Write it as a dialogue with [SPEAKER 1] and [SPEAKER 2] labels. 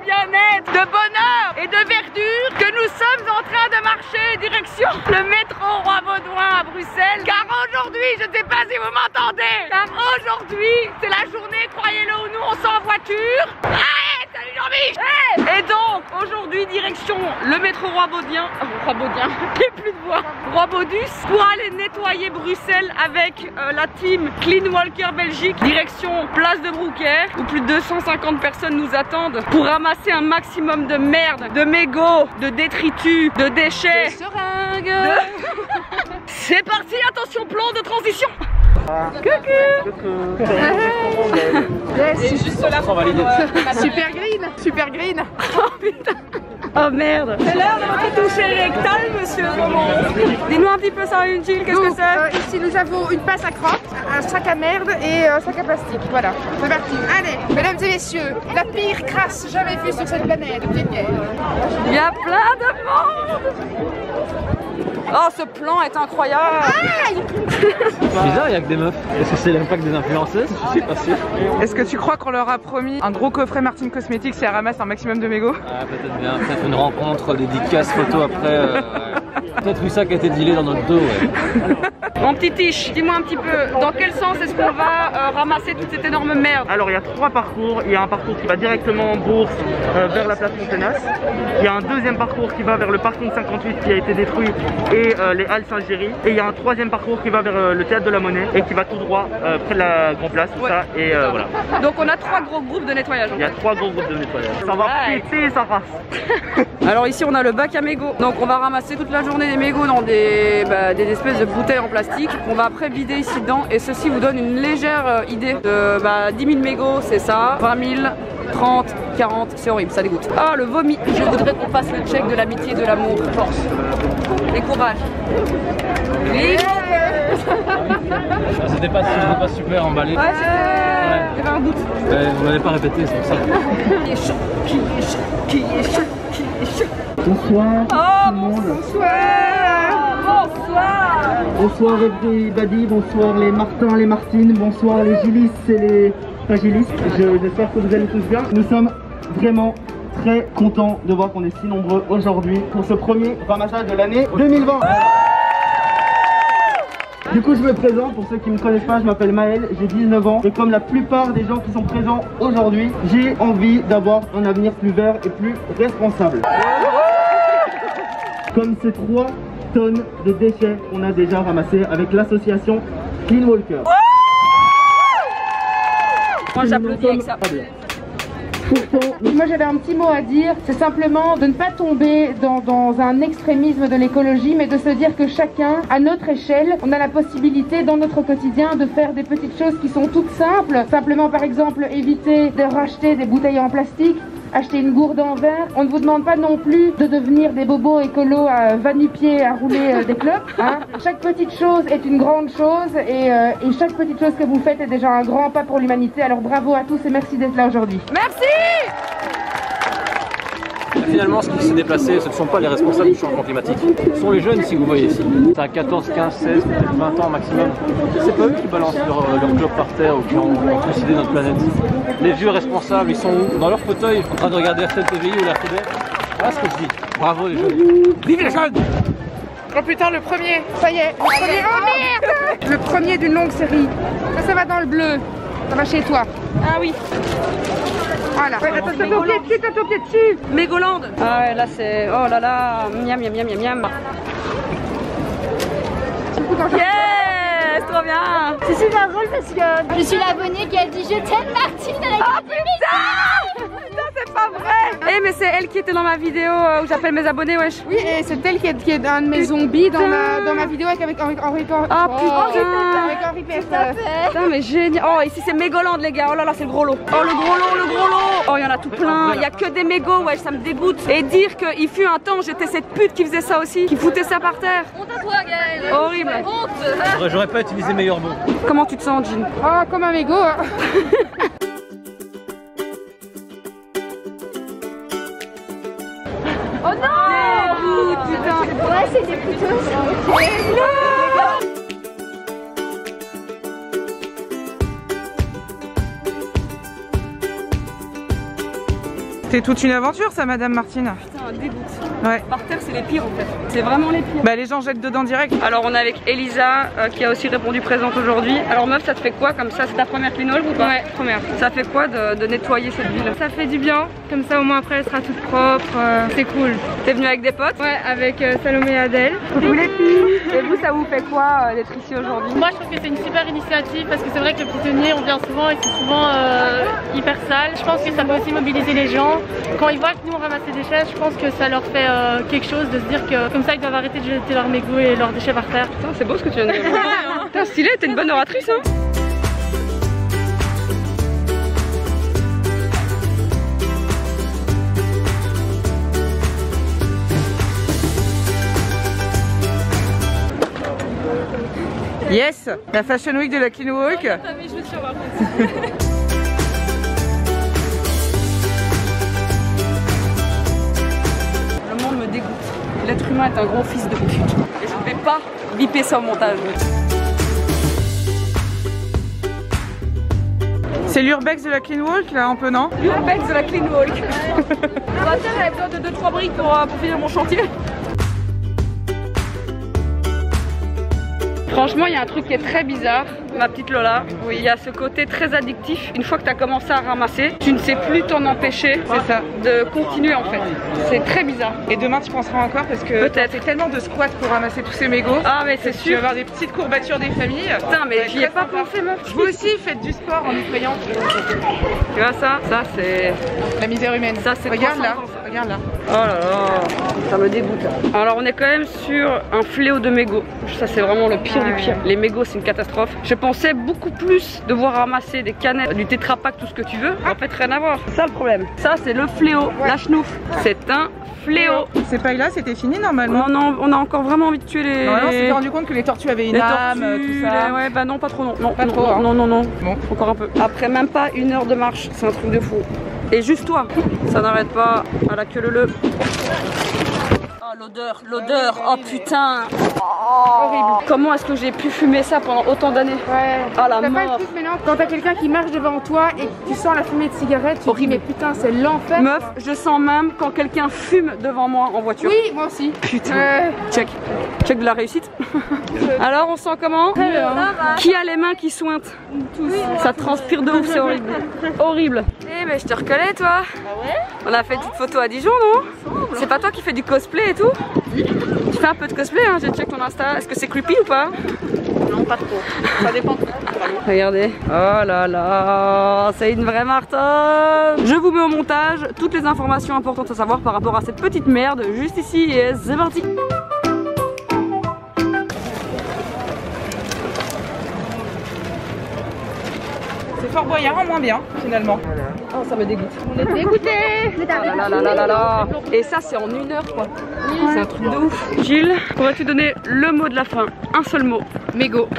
[SPEAKER 1] bien-être, de bonheur et de verdure que nous sommes en train de marcher direction le métro Roi-Baudouin à Bruxelles. Car aujourd'hui, je ne sais pas si vous m'entendez, car aujourd'hui, c'est la journée, croyez-le ou non, on s'en en voiture. Allez, salut Jean-Mich. Et donc, aujourd'hui, direction le métro Roi-Baudouin, j'ai plus de voix, Roi-Baudus, pour aller nettoyer Bruxelles avec la team Clean Walker Belgique, direction place de Brouckère, où plus de 250 personnes nous attendent pour ramasser un maximum de merde, de mégots, de détritus, de déchets, de seringues. C'est parti, attention, plan de transition. Coucou.
[SPEAKER 2] C'est juste là pour valider.
[SPEAKER 3] Super green, super green.
[SPEAKER 1] Oh putain. Oh merde. C'est l'heure de votre toucher rectal, monsieur Roman. Dis-nous un petit peu ça, une Gilles, qu'est-ce que c'est?
[SPEAKER 3] Ici nous avons une passe à crotte, un sac à merde et un sac à plastique. Voilà, c'est parti. Allez, mesdames et messieurs, la pire crasse jamais vue sur cette planète.
[SPEAKER 1] Il y a plein de monde. Oh, ce plan est incroyable.
[SPEAKER 2] Bizarre, il y a que des meufs. Est-ce que c'est l'impact des influenceuses? Je suis pas sûr.
[SPEAKER 3] Est-ce que tu crois qu'on leur a promis un gros coffret Martin Cosmetics si elles ramassent un maximum de mégots?
[SPEAKER 2] Ah, peut-être bien, peut-être une rencontre, dédicace, photo après. Peut-être ça qui a été dealé dans notre dos. Ouais.
[SPEAKER 1] Mon petit Tiche, dis-moi un petit peu, dans quel sens est-ce qu'on va ramasser toute cette énorme merde?
[SPEAKER 4] Alors il y a 3 parcours, il y a un parcours qui va directement en bourse vers la place Fontenas. Il y a un deuxième parcours qui va vers le parking 58 qui a été détruit et les Halles Saint-Géry. Et il y a un troisième parcours qui va vers le théâtre de la Monnaie et qui va tout droit près de la Grand Place, tout ça. Et voilà.
[SPEAKER 1] Donc on a 3 gros groupes de nettoyage.
[SPEAKER 4] Il y a 3 gros groupes de nettoyage. Ça va péter sa race.
[SPEAKER 1] Alors ici on a le bac à mégots. Donc on va ramasser toute la journée des mégots dans des espèces de bouteilles en plastique. On va après vider ici dedans et ceci vous donne une légère idée de 10 000 mégots, c'est ça, 20 000, 30, 40, c'est horrible, ça dégoûte. Ah, le vomi. Je voudrais qu'on fasse le check de l'amitié, de l'amour, force et courage.
[SPEAKER 2] C'était pas super emballé.
[SPEAKER 1] Ouais, il y avait un doute.
[SPEAKER 2] Vous m'avez pas répété, c'est pour ça.
[SPEAKER 1] Qui est chaud, qui est chaud, qui est chaud, qui est chaud.
[SPEAKER 4] Bonsoir.
[SPEAKER 1] Oh, bonsoir. Bonsoir.
[SPEAKER 4] Bonsoir everybody, bonsoir les Martins, les Martines, bonsoir les Gilis et les pas Gilis. J'espère que vous allez tous bien. Nous sommes vraiment très contents de voir qu'on est si nombreux aujourd'hui pour ce premier ramassage de l'année 2020. Du coup je me présente, pour ceux qui ne me connaissent pas, je m'appelle Maël, j'ai 19 ans et comme la plupart des gens qui sont présents aujourd'hui, j'ai envie d'avoir un avenir plus vert et plus responsable. Comme ces 3 tonnes de déchets qu'on a déjà ramassés avec l'association Clean Walker.
[SPEAKER 1] Moi j'applaudis avec ça.
[SPEAKER 3] Moi j'avais un petit mot à dire, c'est simplement de ne pas tomber dans un extrémisme de l'écologie, mais de se dire que chacun, à notre échelle, on a la possibilité dans notre quotidien de faire des petites choses qui sont toutes simples. Simplement par exemple éviter de racheter des bouteilles en plastique, acheter une gourde en verre. On ne vous demande pas non plus de devenir des bobos écolos à va-nu-pied à rouler des clopes. Hein. Chaque petite chose est une grande chose et chaque petite chose que vous faites est déjà un grand pas pour l'humanité. Alors bravo à tous et merci d'être là aujourd'hui.
[SPEAKER 1] Merci.
[SPEAKER 2] Finalement, ce qui s'est déplacé, ce ne sont pas les responsables du changement climatique. Ce sont les jeunes ici que vous voyez ici. Ça a 14, 15, 16, peut-être 20 ans maximum. C'est pas eux qui balancent leur clope par terre ou qui ont trucidé notre planète. Les vieux responsables, ils sont où? Dans leur fauteuil, en train de regarder RTL TVI ou la FEDER. Voilà ce que je dis. Bravo les jeunes. Vive les jeunes!
[SPEAKER 3] Oh putain, le premier, ça y est, le premier, oh merde! Le premier d'une longue série. Ça va dans le bleu, ça va chez toi.
[SPEAKER 1] Ah oui.
[SPEAKER 3] Voilà. Ouais, attends, ton pied dessus.
[SPEAKER 1] Mégoland. Ah ouais, là c'est... Oh là là. Miam, miam, miam, miam, miam. Yes, trop bien.
[SPEAKER 5] C'est super drôle parce que je suis l'abonnée qui a dit je t'aime Martine avec
[SPEAKER 1] oh putain! Putain, c'est pas vrai! Eh mais c'est elle qui était dans ma vidéo où j'appelle mes abonnés, wesh.
[SPEAKER 3] Oui, et c'est elle qui est un de mes zombies dans ma vidéo avec Henri Pérez.
[SPEAKER 1] Ah putain!
[SPEAKER 3] Avec Henri Pérez.
[SPEAKER 1] Putain mais génial! Oh ici c'est Mégoland les gars, oh là là c'est le gros lot! Oh le gros lot, le gros lot! Oh il y en a tout plein, il y a que des mégots, wesh ça me dégoûte! Et dire qu'il fut un temps j'étais cette pute qui faisait ça aussi, qui foutait ça par terre!
[SPEAKER 5] Honte à toi Gaël!
[SPEAKER 1] Horrible!
[SPEAKER 5] Honte!
[SPEAKER 2] J'aurais pas utilisé meilleur mot.
[SPEAKER 1] Comment tu te sens Jean?
[SPEAKER 3] Oh comme un mégot hein.
[SPEAKER 5] Oh non!
[SPEAKER 1] Putain!
[SPEAKER 5] Ouais c'était plutôt ça.
[SPEAKER 6] C'était toute une aventure ça, Madame Martine.
[SPEAKER 1] Putain, dégoûte.
[SPEAKER 6] Ouais.
[SPEAKER 1] Par terre, c'est les pires en fait. C'est vraiment les pires.
[SPEAKER 6] Bah les gens jettent dedans direct.
[SPEAKER 1] Alors on est avec Elisa qui a aussi répondu présente aujourd'hui. Alors meuf, ça te fait quoi comme ça? C'est ta première clean walk ou pas? Ouais, première. Ça fait quoi de nettoyer cette ville?
[SPEAKER 3] Ça fait du bien, comme ça au moins après elle sera toute propre, c'est cool.
[SPEAKER 1] T'es venue avec des potes?
[SPEAKER 3] Ouais, avec Salomé et Adèle.
[SPEAKER 1] Coucou les filles. Et vous, ça vous fait quoi d'être ici aujourd'hui?
[SPEAKER 3] Moi je trouve que c'est une super initiative parce que c'est vrai que le piétonnier on vient souvent et c'est souvent hyper sale. Je pense que ça peut aussi mobiliser les gens. Quand ils voient que nous on ramasse des déchets, je pense que ça leur fait quelque chose de se dire que comme ça ils doivent arrêter de jeter leurs mégots et leurs déchets par terre.
[SPEAKER 1] Putain, c'est beau ce que tu viens de dire. Putain, stylé, t'es une bonne oratrice hein.
[SPEAKER 6] Yes, la Fashion Week de la Clean Walk.
[SPEAKER 1] Le monde me dégoûte. L'être humain est un gros fils de pute. Et je ne vais pas biper ça au montage.
[SPEAKER 6] C'est l'urbex de la Clean Walk là un peu, non?
[SPEAKER 1] L'urbex de la Clean Walk. Bah tiens, j'avais besoin de 2-3 briques pour finir mon chantier. Franchement, il y a un truc qui est très bizarre, ma petite Lola. Oui, il y a ce côté très addictif. Une fois que tu as commencé à ramasser, tu ne sais plus t'en empêcher de continuer en fait. C'est très bizarre.
[SPEAKER 6] Et demain tu penseras encore parce que
[SPEAKER 1] peut-être
[SPEAKER 6] c'est tellement de squats pour ramasser tous ces mégots.
[SPEAKER 1] Ah mais c'est
[SPEAKER 6] Tu
[SPEAKER 1] sûr.
[SPEAKER 6] vas avoir des petites courbatures des familles.
[SPEAKER 1] Putain mais j'y ai pas pensé meuf.
[SPEAKER 6] Vous aussi faites du sport en nettoyant.
[SPEAKER 1] Tu vois ça c'est
[SPEAKER 6] la misère humaine.
[SPEAKER 1] Ça c'est
[SPEAKER 6] regarde là, regarde là.
[SPEAKER 1] Oh là là, ça me dégoûte. Alors on est quand même sur un fléau de mégots. Ça c'est vraiment le pire du pire. Les mégots c'est une catastrophe. Je pensais beaucoup plus devoir ramasser des canettes, du Tetra Pak, tout ce que tu veux. En fait rien à voir. C'est ça le problème. Ça c'est le fléau, la chenouf. C'est un fléau.
[SPEAKER 6] C'est pas là, c'était fini normalement.
[SPEAKER 1] Non, on a encore vraiment envie de tuer les...
[SPEAKER 6] Non, on s'est rendu compte que les tortues avaient une âme, tout ça.
[SPEAKER 1] Ouais, bah non, pas trop, non. Non,
[SPEAKER 6] pas trop, hein.
[SPEAKER 1] Non.
[SPEAKER 6] Bon.
[SPEAKER 1] Encore un peu. Après même pas 1 heure de marche, c'est un truc de fou. Et juste toi, ça n'arrête pas à la queue leu. Oh l'odeur, oh putain. Horrible. Comment est-ce que j'ai pu fumer ça pendant autant d'années?
[SPEAKER 3] Ouais.
[SPEAKER 1] Ah la
[SPEAKER 3] T'as
[SPEAKER 1] mort.
[SPEAKER 3] pas le truc maintenant quand t'as quelqu'un qui marche devant toi et que tu sens la fumée de cigarette, tu te dis mais putain c'est l'enfer.
[SPEAKER 1] Meuf, je sens même quand quelqu'un fume devant moi en voiture.
[SPEAKER 3] Oui, moi aussi.
[SPEAKER 1] Putain. Check de la réussite. Alors on sent comment? Qui a les mains qui sointent? Tous. Ça transpire de ouf, c'est horrible. Horrible. Eh mais je te reconnais toi. Ah ouais? On a fait une petite photo à Dijon, non? C'est pas toi qui fais du cosplay et tout? Tu fais un peu de cosplay, hein, j'ai check ton Insta. Est-ce que c'est creepy ou pas?
[SPEAKER 3] Non, pas trop. Ça dépend.
[SPEAKER 1] Regardez. Oh là là, c'est une vraie Martha. Je vous mets au montage toutes les informations importantes à savoir par rapport à cette petite merde juste ici et c'est parti.
[SPEAKER 6] C'est Fort Boyard en moins bien finalement.
[SPEAKER 1] Oh ça me dégoûte.
[SPEAKER 3] On est dégoûtés.
[SPEAKER 1] Ah là là là là. Et ça c'est en 1 heure quoi. C'est un truc de ouf. Gilles, pourrais-tu donner le mot de la fin? Un seul mot.
[SPEAKER 3] Mégot.